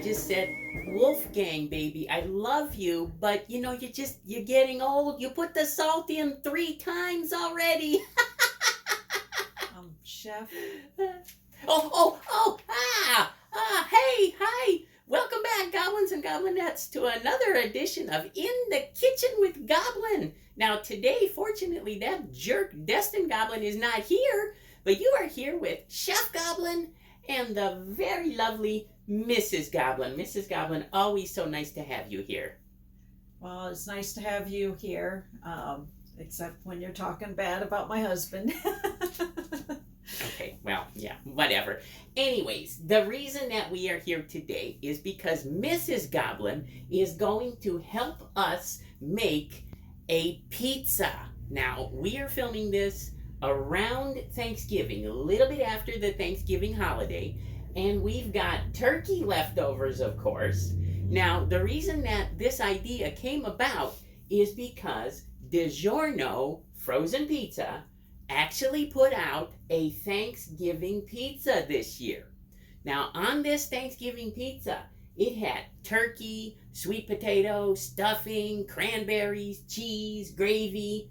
just said, Wolfgang, baby, I love you, but you're getting old. You put the salt in 3 times already. Chef. Hey, hi. Welcome back, goblins and goblinettes, to another edition of In the Kitchen with Goblin. Now, today, fortunately, that jerk Destin Goblin is not here, but you are here with Chef Goblin and the very lovely Mrs. Goblin. Mrs. Goblin, always so nice to have you here. Well, it's nice to have you here, except when you're talking bad about my husband. Okay, well, yeah, whatever. Anyways, the reason that we are here today is because Mrs. Goblin is going to help us make a pizza. Now, we are filming this around Thanksgiving, a little bit after the Thanksgiving holiday, and we've got turkey leftovers, of course. Now, the reason that this idea came about is because Digiorno frozen pizza actually put out a Thanksgiving pizza this year. Now, on this Thanksgiving pizza, it had turkey, sweet potato, stuffing, cranberries, cheese, gravy.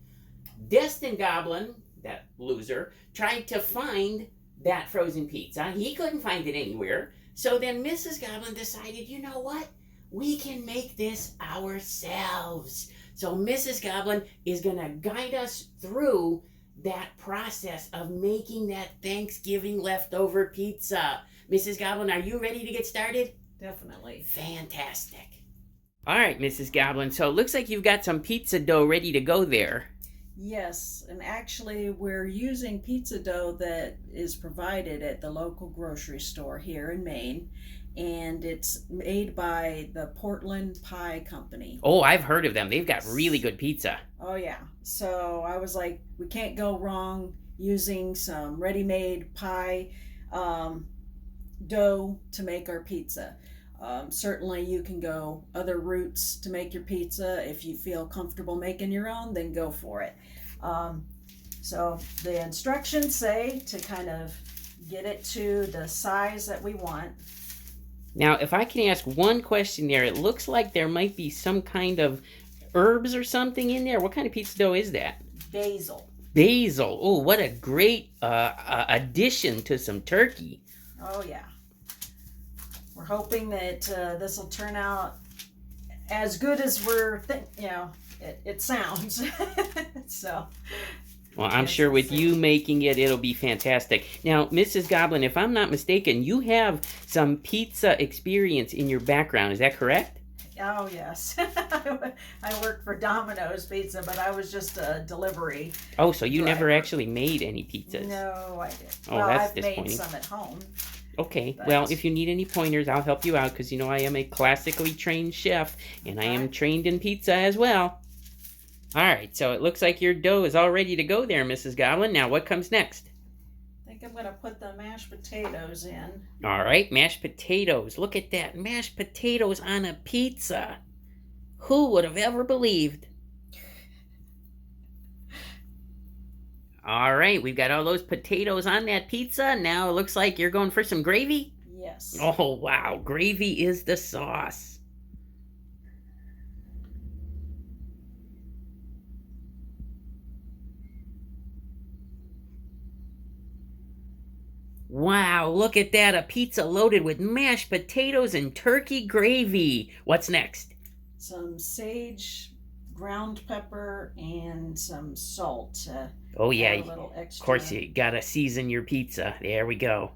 Destin Goblin, that loser, tried to find that frozen pizza. He couldn't find it anywhere. So then Mrs. Goblin decided, you know what? We can make this ourselves. So Mrs. Goblin is going to guide us through that process of making that Thanksgiving leftover pizza. Mrs. Goblin, are you ready to get started? Definitely. Fantastic. All right, Mrs. Goblin, so it looks like you've got some pizza dough ready to go there. Yes, and actually we're using pizza dough that is provided at the local grocery store here in Maine, and it's made by the Portland Pie Company. Oh, I've heard of them. They've got really good pizza. Oh yeah, so I was like, we can't go wrong using some ready-made pie dough to make our pizza. Certainly you can go other routes to make your pizza. If you feel comfortable making your own, then go for it. So the instructions say to kind of get it to the size that we want. Now, if I can ask one question there, it looks like there might be some kind of herbs or something in there. What kind of pizza dough is that? Basil. Basil. Oh, what a great addition to some turkey. Oh yeah. We're hoping that this will turn out as good as it sounds. So. Well, I'm sure with you making it, it'll be fantastic. Now, Mrs. Goblin, if I'm not mistaken, you have some pizza experience in your background. Is that correct? Oh, yes. I worked for Domino's Pizza, but I was just a delivery. Oh, so you driver. never actually made any pizzas? No, I didn't. Oh, well, that's I've disappointing. made some at home. Okay, but... well, if you need any pointers, I'll help you out because, I am a classically trained chef, and I am trained in pizza as well. All right, so it looks like your dough is all ready to go there, Mrs. Goblin. Now, what comes next? I think I'm going to put the mashed potatoes in. All right, mashed potatoes. Look at that, mashed potatoes on a pizza. Who would have ever believed? All right, we've got all those potatoes on that pizza. Now it looks like you're going for some gravy? Yes. Oh, wow, gravy is the sauce. Wow, look at that, a pizza loaded with mashed potatoes and turkey gravy. What's next? Some sage, ground pepper, and some salt. Oh yeah, a little extra. Of course you gotta season your pizza. There we go.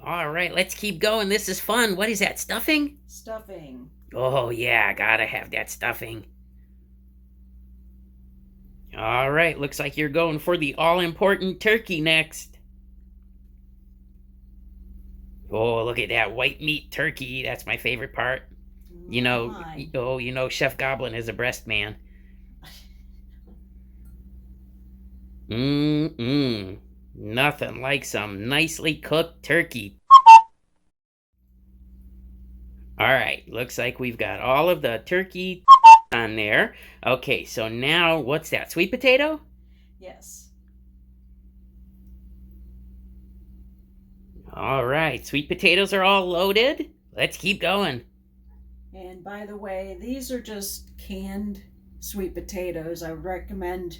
All right, let's keep going. This is fun. What is that, stuffing? Stuffing. Oh yeah, gotta have that stuffing. All right, looks like you're going for the all-important turkey next. Oh, look at that white meat turkey. That's my favorite part. Chef Goblin is a breast man. Nothing like some nicely cooked turkey. All right, looks like we've got all of the turkey on there. Okay, so now what's that? Sweet potato? Yes. All right, sweet potatoes are all loaded. Let's keep going. And by the way, these are just canned sweet potatoes. I would recommend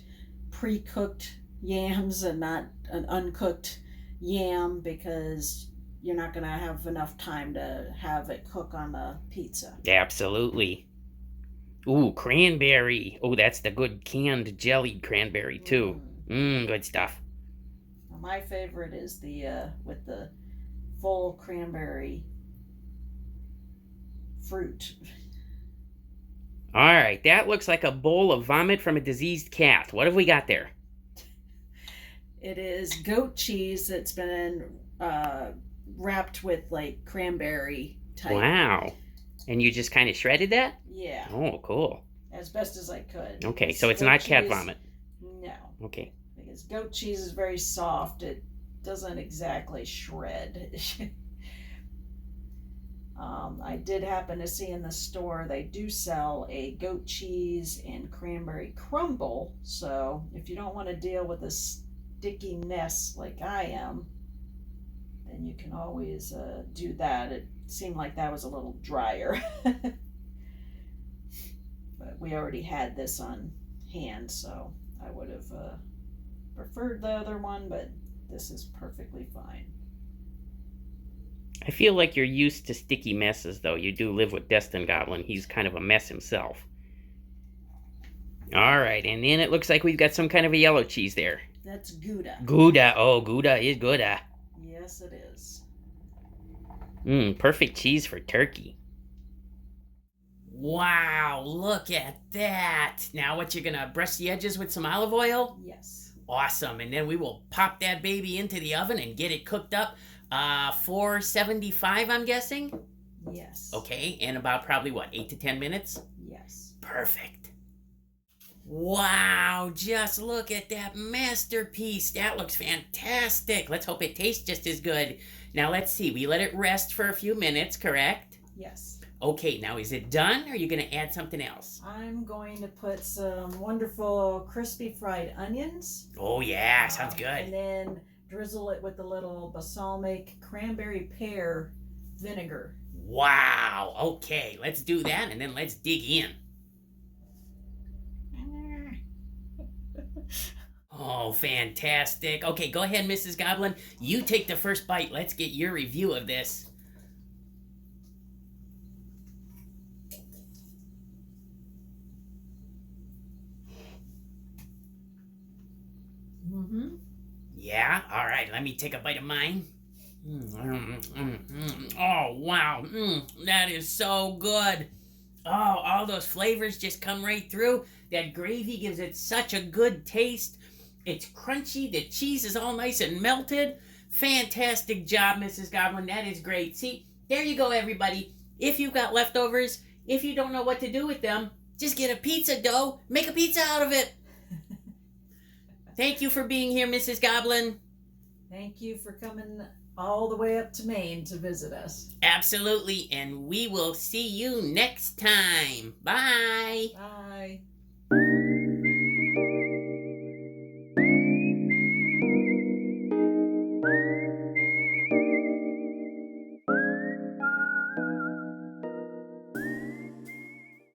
pre-cooked yams and not an uncooked yam because you're not going to have enough time to have it cook on the pizza. Absolutely. Ooh, cranberry. Oh, that's the good canned jellied cranberry too. Good stuff. My favorite is the with the full cranberry fruit. All right, that looks like a bowl of vomit from a diseased cat. What have we got there? It is goat cheese that's been wrapped with like cranberry type. Wow. And you just kind of shredded that? Yeah. Oh, cool. As best as I could. Okay, so it's not cat vomit. No. Okay. Because goat cheese is very soft. It doesn't exactly shred. I did happen to see in the store they do sell a goat cheese and cranberry crumble. So if you don't want to deal with a sticky mess like I am, then you can always do that. It seemed like that was a little drier. But we already had this on hand, so I would have preferred the other one, but this is perfectly fine. I feel like you're used to sticky messes, though. You do live with Destin Goblin. He's kind of a mess himself. All right, and then it looks like we've got some kind of a yellow cheese there. That's Gouda. Gouda. Oh, Gouda is Gouda. Yes, it is. Perfect cheese for turkey. Wow, look at that. Now what, you're going to brush the edges with some olive oil? Yes. Awesome. And then we will pop that baby into the oven and get it cooked up. 475, I'm guessing? Yes. Okay, and about probably, what, 8 to 10 minutes? Yes. Perfect. Wow, just look at that masterpiece. That looks fantastic. Let's hope it tastes just as good. Now, let's see. We let it rest for a few minutes, correct? Yes. Okay, now is it done, or are you going to add something else? I'm going to put some wonderful crispy fried onions. Oh, yeah, sounds good. And then drizzle it with a little balsamic cranberry pear vinegar. Wow, okay, let's do that, and then let's dig in. Oh, fantastic. Okay, go ahead, Mrs. Goblin. You take the first bite. Let's get your review of this. Yeah, all right, let me take a bite of mine. Oh, wow, that is so good. Oh, all those flavors just come right through. That gravy gives it such a good taste. It's crunchy, the cheese is all nice and melted. Fantastic job, Mrs. Goblin, that is great. See, there you go, everybody. If you've got leftovers, if you don't know what to do with them, just get a pizza dough, make a pizza out of it. Thank you for being here, Mrs. Goblin. Thank you for coming all the way up to Maine to visit us. Absolutely, and we will see you next time. Bye. Bye.